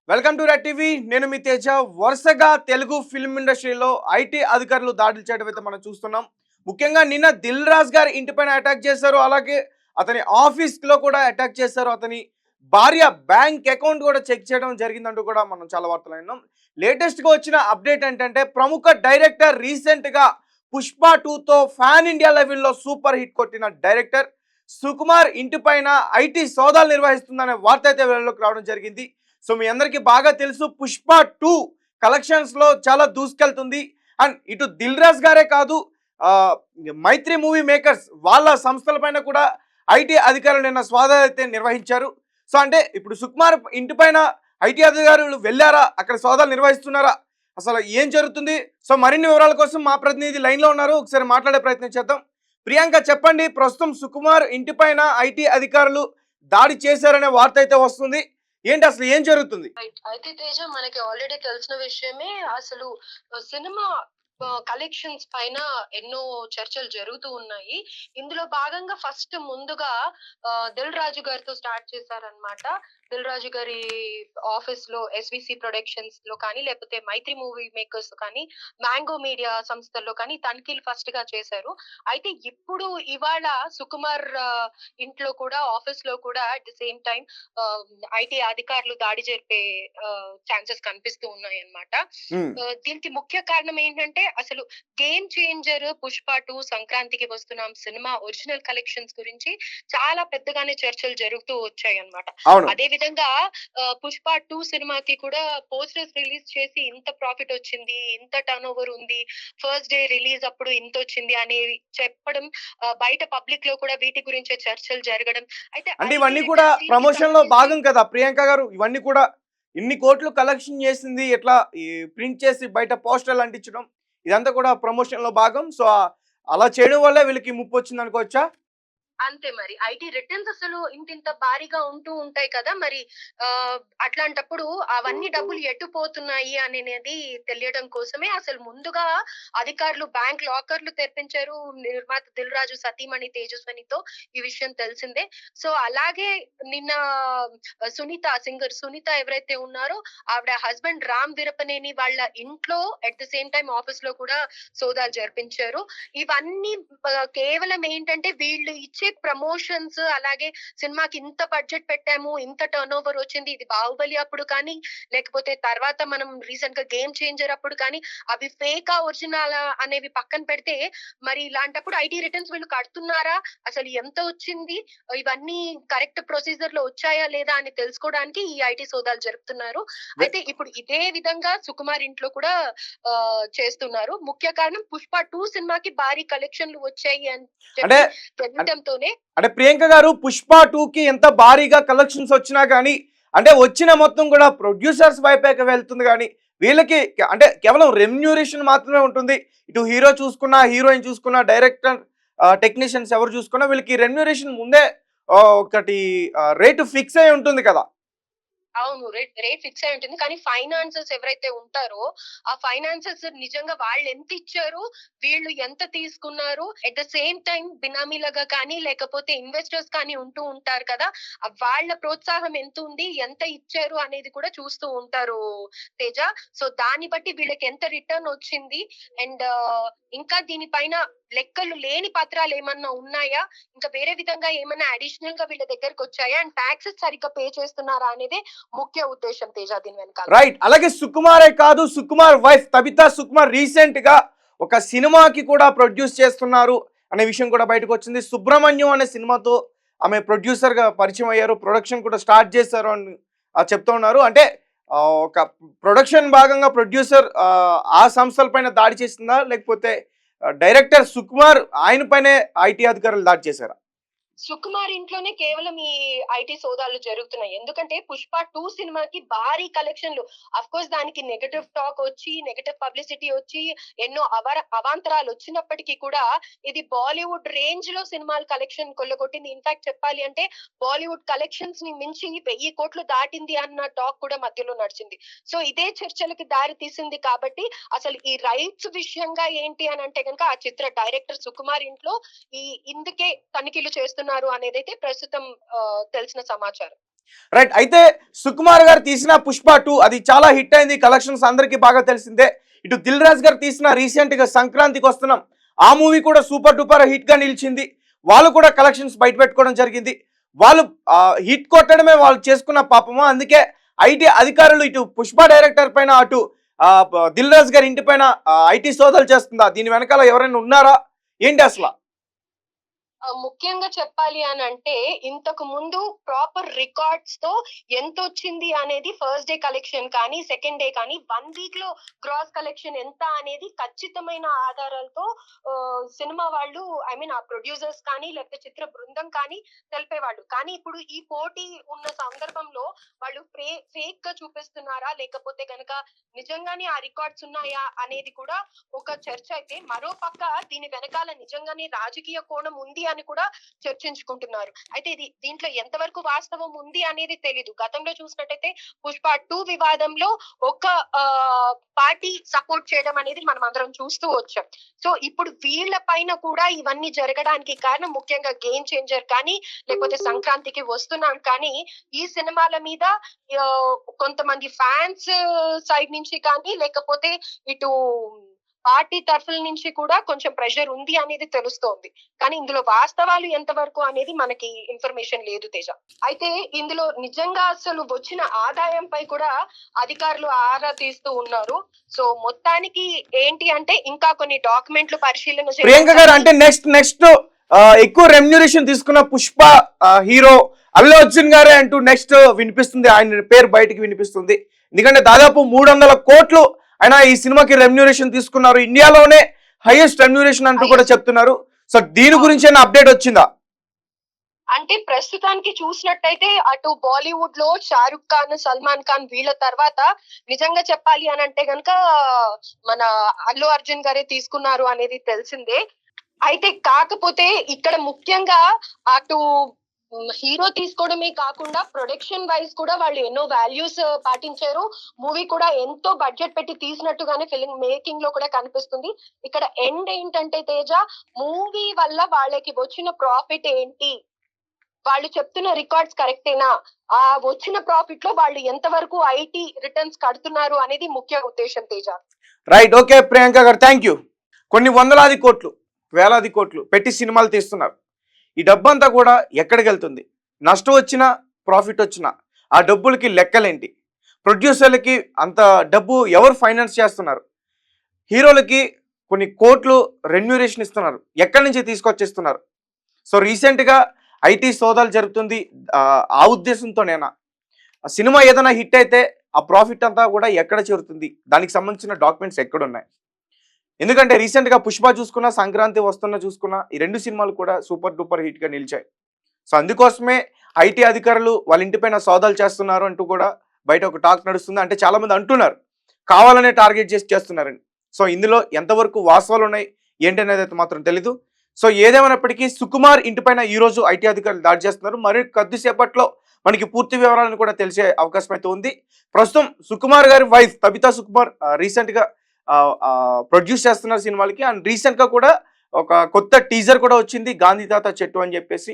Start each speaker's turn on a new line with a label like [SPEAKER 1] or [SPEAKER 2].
[SPEAKER 1] Welcome to red TV. నేను మీ తేజ. వరుసగా Telugu film ఇండస్ట్రీలో ఐటీ అధికారులు దాడులు చేయడం అయితే మనం చూస్తున్నాం. ముఖ్యంగా నిన్న దిల్ రాజు గారి ఇంటిపైన అటాక్ చేశారు. అలాగే అతని ఆఫీస్లో కూడా అటాక్ చేశారు. అతని భార్య బ్యాంక్ అకౌంట్ కూడా చెక్ చేయడం జరిగిందంటూ కూడా మనం చాలా వార్తలు విన్నాం. లేటెస్ట్గా వచ్చిన అప్డేట్ ఏంటంటే ప్రముఖ డైరెక్టర్ రీసెంట్గా పుష్ప 2తో ఫ్యాన్ ఇండియా లెవెల్లో సూపర్ హిట్ కొట్టిన డైరెక్టర్ సుకుమార్ ఇంటిపైన ఐటీ సోదాలు నిర్వహిస్తుందనే వార్త అయితే వెలుగులోకి రావడం జరిగింది. సో మీ అందరికీ బాగా తెలుసు పుష్ప 2 కలెక్షన్స్ లో చాలా దూసుకెళ్తుంది. అండ్ ఇటు దిల్ రాజు గారే కాదు, ఆ, మైత్రి మూవీ మేకర్స్ వాళ్ళ సంస్థల పైన కూడా ఐటీ అధికారులు నిన్న స్వాధా అయితే నిర్వహించారు. సో అంటే ఇప్పుడు సుకుమార్ ఇంటిపైన ఐటీ అధికారులు వెళ్ళారా, అక్కడ సోదాలు నిర్వహిస్తున్నారా, అసలు ఏం జరుగుతుంది? సో మరిన్ని వివరాల కోసం మా ప్రతినిధి లైన్ లో ఉన్నారు, ఒకసారి మాట్లాడే ప్రయత్నం చేద్దాం. ప్రియాంక చెప్పండి, ప్రస్తుతం సుకుమార్ ఇంటిపైన ఐటీ అధికారులు దాడి చేశారనే వార్త అయితే వస్తుంది. ఏంటి అసలు ఏం జరుగుతుంది?
[SPEAKER 2] అయితే తేజ మనకి ఆల్రెడీ తెలిసిన విషయమే. అసలు సినిమా కలెక్షన్స్ పైన ఎన్నో చర్చలు జరుగుతూ ఉన్నాయి. ఇందులో భాగంగా ఫస్ట్ ముందుగా దిల్ రాజు గారితో స్టార్ట్ చేశారనమాట. దిల్ రాజు గారి ఆఫీస్ లో ఎస్విసి ప్రొడక్షన్స్ లో కానీ, లేకపోతే మైత్రి మూవీ మేకర్స్ కానీ, మ్యాంగో మీడియా సంస్థల్లో కానీ తనిఖీలు ఫస్ట్ గా చేశారు. అయితే ఇప్పుడు ఇవాళ సుకుమార్ ఇంట్లో కూడా, ఆఫీస్ లో కూడా at the same time IT అధికారులు దాడి జరిపే ఛాన్సెస్ కనిపిస్తూ ఉన్నాయి అన్నమాట. దీనికి ముఖ్య కారణం ఏంటంటే అసలు గేమ్ చేంజర్ పుష్ప 2 సంక్రాంతికి వస్తున్నాం సినిమా ఒరిజినల్ కలెక్షన్స్ గురించి చాలా పెద్దగానే చర్చలు జరుగుతూ వచ్చాయి అన్నమాట. అదే విధంగా పుష్ప 2 సినిమాకి కూడా పోస్టర్స్ రిలీజ్ చేసి ఇంత ప్రాఫిట్ వచ్చింది, ఇంత టర్న్ ఓవర్ ఉంది, ఫస్ట్ డే రిలీజ్ అప్పుడు ఇంత వచ్చింది అనేవి చెప్పడం, బయట పబ్లిక్ లో కూడా వీటి గురించే చర్చలు జరగడం. అయితే
[SPEAKER 1] ఇవన్నీ కూడా ప్రమోషన్ లో భాగం కదా ప్రియాంక గారు? ఇవన్నీ కూడా ఇన్ని కోట్లు కలెక్షన్ చేసింది ఎట్లా ప్రింట్ చేసి బయట పోస్టర్లు అంటించడం, ఇదంతా కూడా ప్రమోషన్ లో భాగం. సో అలా చేయడం వల్ల వీళ్ళకి ముప్పు వచ్చింది అనుకోవచ్చా?
[SPEAKER 2] అంతే మరి. ఐటీ రిటర్న్స్ అసలు ఇంతింత భారీగా ఉంటూ ఉంటాయి కదా! మరి అట్లాంటప్పుడు అవన్నీ డబ్బులు ఎటు పోతున్నాయి అనేది తెలియడం కోసమే అసలు ముందుగా అధికారులు బ్యాంక్ లాకర్‌లు తెరిపించారు. నిర్మాత 'దిల్ రాజు' సతీమణి తేజస్వినితో ఈ విషయం తెలిసిందే. సో, అలాగే నిన్న సింగర్ సునీత ఎవరైతే ఉన్నారో ఆవిడ హస్బెండ్ రామ్ వీరపనేని వాళ్ళ ఇంట్లో అట్ ది సేమ్ టైమ్ ఆఫీస్‌లో కూడా సోదాలు జరిపించారు. ఇవన్నీ కేవలం ఏంటంటే వీళ్ళు ఇచ్చే ప్రమోషన్స్, అలాగే సినిమాకి ఇంత బడ్జెట్ పెట్టాము, ఇంత టర్న్ ఓవర్ వచ్చింది, ఇది 'బాహుబలి' అప్పుడు కానీ, లేకపోతే తర్వాత మనం రీసెంట్ గా 'గేమ్ చేంజర్' అప్పుడు కానీ అవి ఫేకా ఒరిజినల్ అనేవి పక్కన పెడితే, మరి ఇలాంటప్పుడు ఐటీ రిటర్న్స్ వీళ్ళు కడుతున్నారా, అసలు ఎంత వచ్చింది, ఇవన్నీ కరెక్ట్ ప్రొసీజర్ లో వచ్చాయా లేదా అని తెలుసుకోవడానికి ఈ ఐటీ సోదాలు జరుపుతున్నారు. అయితే ఇప్పుడు ఇదే విధంగా సుకుమార్ ఇంట్లో కూడా చేస్తున్నారు. ముఖ్య కారణం పుష్ప 2 సినిమాకి భారీ కలెక్షన్లు వచ్చాయి అని చెప్పి తెలియడంతో.
[SPEAKER 1] అంటే ప్రియాంక గారు, పుష్ప 2కి ఎంత భారీగా కలెక్షన్స్ వచ్చినా కానీ, అంటే వచ్చిన మొత్తం కూడా ప్రొడ్యూసర్స్ వైపే వెళ్తుంది కానీ వీళ్ళకి అంటే కేవలం రెమ్యూనరేషన్ మాత్రమే ఉంటుంది. ఇటు హీరో చూసుకున్నా, హీరోయిన్ చూసుకున్నా, డైరెక్టర్, టెక్నీషియన్స్ ఎవరు చూసుకున్నా వీళ్ళకి రెమ్యూనరేషన్ ముందే ఒకటి రేటు ఫిక్స్ అయి ఉంటుంది కదా.
[SPEAKER 2] అవును. రేట్ ఫిక్స్ అయి ఉంటుంది. కానీ ఫైనాన్సర్స్ ఎవరైతే ఉంటారో, ఆ ఫైనాన్సర్స్ నిజంగా వాళ్ళెంత ఇచ్చారు, వీళ్ళు ఎంత తీసుకున్నారు, ఎట్ ద సేమ్ టైమ్ బినామీలుగా కానీ, లేకపోతే ఇన్వెస్టర్స్ కానీ ఉంటూ ఉంటారు కదా! వాళ్ళ ప్రోత్సాహం ఎంతుంది, ఎంత ఇచ్చారు అనేది కూడా చూస్తూ ఉంటారు తేజ. సో, దాన్ని బట్టి వీళ్ళకి ఎంత రిటర్న్ వచ్చింది, అండ్ ఇంకా దీనిపైన లెక్కలు లేని పత్రాలు ఏమన్నా ఉన్నాయా, ఇంకా వేరే విధంగా ఏమన్నా అడిషనల్ గా వీళ్ళ దగ్గరకొచ్చాయా, అండ్ టాక్సెస్ సరిగ్గా పే చేస్తున్నారా అనేదే ముఖ్య ఉద్దేశం తేజ దీని వెనకాల.
[SPEAKER 1] రైట్. అలాగే సుకుమారే కాదు, Sukumar wife Tabitha Sukumar recent గా ఒక సినిమాకి కూడా ప్రొడ్యూస్ చేస్తున్నారు అనే విషయం కూడా బయటకు వచ్చింది. సుబ్రహ్మణ్యం అనే సినిమాతో ఆమె ప్రొడ్యూసర్ గా పరిచయం అయ్యారు, ప్రొడక్షన్ కూడా స్టార్ట్ చేశారు అని చెప్తూ ఉన్నారు. అంటే ఒక ప్రొడక్షన్ భాగంగా ప్రొడ్యూసర్ ఆ సంస్థల పైన దాడి చేసిందా, లేకపోతే డైరెక్టర్ సుకుమార్ ఆయన పైనే ఐటీ అధికారులు దాడి చేశారా?
[SPEAKER 2] సుకుమార్ ఇంట్లోనే కేవలం ఈ ఐటీ సోదాలు జరుగుతున్నాయి. ఎందుకంటే పుష్ప 2 సినిమాకి భారీ కలెక్షన్లు, అఫ్కోర్స్ దానికి నెగెటివ్ టాక్ వచ్చి, నెగెటివ్ పబ్లిసిటీ వచ్చి, ఎన్నో అవాంతరాలు వచ్చినప్పటికీ కూడా ఇది బాలీవుడ్ రేంజ్ లో సినిమాల కలెక్షన్ కొల్లగొట్టింది. ఇన్ఫాక్ట్ చెప్పాలి అంటే బాలీవుడ్ కలెక్షన్స్ ని మించి 1000 కోట్లు దాటింది అన్న టాక్ కూడా మధ్యలో నడిచింది. సో ఇదే చర్చలకి దారి తీసింది. కాబట్టి అసలు ఈ రైట్స్ విషయంగా ఏంటి అని అంటే కనుక ఆ చిత్ర డైరెక్టర్ సుకుమార్ ఇంట్లో ఇందుకే తనిఖీలు చేస్తున్నారు అనేదైతే ప్రస్తుతం తెలిసిన సమాచారం.
[SPEAKER 1] రైట్. అయితే సుకుమార్ గారు తీసిన పుష్ప 2 అది చాలా హిట్ అయింది, కలెక్షన్స్ అందరికీ బాగా తెలిసిందే. ఇటు దిల్ రాజు గారు తీసిన రీసెంట్ గా సంక్రాంతికి వస్తున్నాం ఆ మూవీ కూడా సూపర్ డూపర్ హిట్ గా నిలిచింది. వాళ్ళు కూడా కలెక్షన్స్ బయట పెట్టుకోవడం జరిగింది. వాళ్ళు హిట్ కొట్టడమే వాళ్ళు చేసుకున్న పాపము. అందుకే ఐటీ అధికారులు ఇటు పుష్ప డైరెక్టర్ పైన అటు దిల్ రాజు గారి ఇంటి పైన ఐటీ సోదాలు చేస్తుందా? దీని వెనకాల ఎవరైనా ఉన్నారా ఏంటి అసలు?
[SPEAKER 2] ముఖ్యంగా చెప్పాలి అని అంటే ఇంతకు ముందు ప్రాపర్ రికార్డ్స్ తో ఎంత వచ్చింది అనేది ఫస్ట్ డే కలెక్షన్ కానీ సెకండ్ డే కానీ 1 వీక్ లో గ్రాస్ కలెక్షన్ ఎంత అనేది ఖచ్చితమైన ఆధారాలతో సినిమా వాళ్ళు ఆ ప్రొడ్యూసర్స్ కానీ లేకపోతే చిత్ర బృందం కానీ తెలిపేవాళ్ళు. కానీ ఇప్పుడు ఈ పోటీ ఉన్న సందర్భంలో వాళ్ళు ఫేక్ గా చూపిస్తున్నారా లేకపోతే గనక నిజంగానే ఆ రికార్డ్స్ ఉన్నాయా అనేది కూడా ఒక చర్చ. అయితే మరో పక్క దీని వెనకాల నిజంగానే రాజకీయ కోణం ఉంది అని కూడా చర్చించుకుంటున్నారు. అయితే దీంట్లో ఎంతవరకు వాస్తవం ఉంది అనేది తెలీదు. గతంలో చూసినట్టయితే పుష్ప 2 వివాదంలో ఒక పార్టీ సపోర్ట్ చేయడం అనేది మనం అందరం చూస్తూ వచ్చాం. సో ఇప్పుడు వీళ్ళ పైన కూడా ఇవన్నీ జరగడానికి కారణం ముఖ్యంగా గేమ్ చేంజర్ కానీ లేకపోతే సంక్రాంతికి వస్తున్నాం కానీ ఈ సినిమాల మీద కొంతమంది ఫ్యాన్స్ సైడ్ నుంచి కానీ లేకపోతే ఇటు పార్టీ తరఫుల నుంచి కూడా కొంచెం ప్రెషర్ ఉంది అనేది తెలుస్తోంది. కానీ ఇందులో వాస్తవాలు ఎంతవరకు అనేది మనకి ఇన్ఫర్మేషన్ లేదు తేజ. అయితే ఇందులో నిజంగా అసలు వచ్చిన ఆదాయంపై కూడా అధికారులు ఆరా తీస్తూ ఉన్నారు. సో మొత్తానికి ఏంటి అంటే ఇంకా కొన్ని డాక్యుమెంట్లు పరిశీలన
[SPEAKER 1] ప్రియాంక గారు అంటే నెక్స్ట్ ఎక్కువ రెమ్యునరేషన్ తీసుకున్న పుష్ప హీరో అల్లు అర్జున్ గారే అంటూ నెక్స్ట్ వినిపిస్తుంది, ఆయన పేరు బయటికి వినిపిస్తుంది. ఎందుకంటే దాదాపు 300 కోట్లు ఆయన ఈ సినిమాకి రెమ్యునరేషన్ తీసుకున్నారు, ఇండియాలోనే హైయెస్ట్ రెమ్యునరేషన్ అంటూ కూడా చెప్తున్నారు. సో దీని గురించి అప్డేట్ వచ్చిందా?
[SPEAKER 2] అంటే ప్రస్తుతానికి చూసినట్టయితే అటు బాలీవుడ్ లో షారుఖ్ ఖాన్, సల్మాన్ ఖాన్ వీళ్ళ తర్వాత నిజంగా చెప్పాలి అని అంటే గనక మన అల్లు అర్జున్ గారే తీసుకున్నారు అనేది తెలిసిందే. అయితే కాకపోతే ఇక్కడ ముఖ్యంగా అటు హీరో తీసుకోవడమే కాకుండా ప్రొడక్షన్ వైజ్ కూడా వాళ్ళు ఎన్నో వాల్యూస్ పాటించారు. మూవీ కూడా ఎంతో బడ్జెట్ పెట్టి తీసినట్టుగానే ఫిల్మ్ మేకింగ్ లో కూడా కనిపిస్తుంది. ఇక్కడ ఎండ్ ఏంటంటే తేజ, మూవీ వల్ల వాళ్ళకి వచ్చిన ప్రాఫిట్ ఏంటి, వాళ్ళు చెప్తున్న రికార్డ్స్ కరెక్టేనా, ఆ వచ్చిన ప్రాఫిట్ లో వాళ్ళు ఎంతవరకు ఐటీ రిటర్న్స్ కడుతున్నారు అనేది ముఖ్య ఉద్దేశం తేజ.
[SPEAKER 1] రైట్. ఓకే ప్రియాంక గారు, థ్యాంక్ యూ. కొన్ని వందలాది కోట్లు, వేలాది కోట్లు పెట్టి సినిమాలు తీస్తున్నారు. ఈ డబ్బంతా కూడా ఎక్కడికి వెళ్తుంది? నష్టం వచ్చినా ప్రాఫిట్ వచ్చినా ఆ డబ్బులకి లెక్కలేంటి? ప్రొడ్యూసర్లకి అంత డబ్బు ఎవరు ఫైనాన్స్ చేస్తున్నారు? హీరోలకి కొన్ని కోట్లు రెమ్యూరేషన్ ఇస్తున్నారు, ఎక్కడి నుంచి తీసుకొచ్చేస్తున్నారు? సో రీసెంట్గా ఐటీ సోదాలు జరుగుతుంది, ఆ ఉద్దేశంతోనేనా? సినిమా ఏదైనా హిట్ అయితే ఆ ప్రాఫిట్ అంతా కూడా ఎక్కడ చేరుతుంది? దానికి సంబంధించిన డాక్యుమెంట్స్ ఎక్కడున్నాయి? ఎందుకంటే రీసెంట్గా పుష్ప చూసుకున్నా, సంక్రాంతి వస్తున్న చూసుకున్నా, ఈ 2 సినిమాలు కూడా సూపర్ డూపర్ హిట్గా నిలిచాయి. సో అందుకోసమే ఐటీ అధికారులు వాళ్ళ ఇంటిపైన సోదాలు చేస్తున్నారు అంటూ కూడా బయట ఒక టాక్ నడుస్తుంది. అంటే చాలామంది అంటున్నారు కావాలనే టార్గెట్ చేస్తున్నారని. సో ఇందులో ఎంతవరకు వాస్తవాలు ఉన్నాయి ఏంటనేది అయితే మాత్రం తెలీదు. సో ఏదేమైనప్పటికీ సుకుమార్ ఇంటిపైన ఈరోజు ఐటీ అధికారులు దాడి చేస్తున్నారు. మరి కొద్దిసేపట్లో మనకి పూర్తి వివరాలను కూడా తెలిసే అవకాశం అయితే ఉంది. ప్రస్తుతం సుకుమార్ గారి వైఫ్ తబితా సుకుమార్ రీసెంట్గా ప్రొడ్యూస్ చేస్తున్నారు సినిమాలకి. అండ్ రీసెంట్గా కూడా ఒక కొత్త టీజర్ కూడా వచ్చింది, గాంధీ తాత చెట్టు అని చెప్పేసి.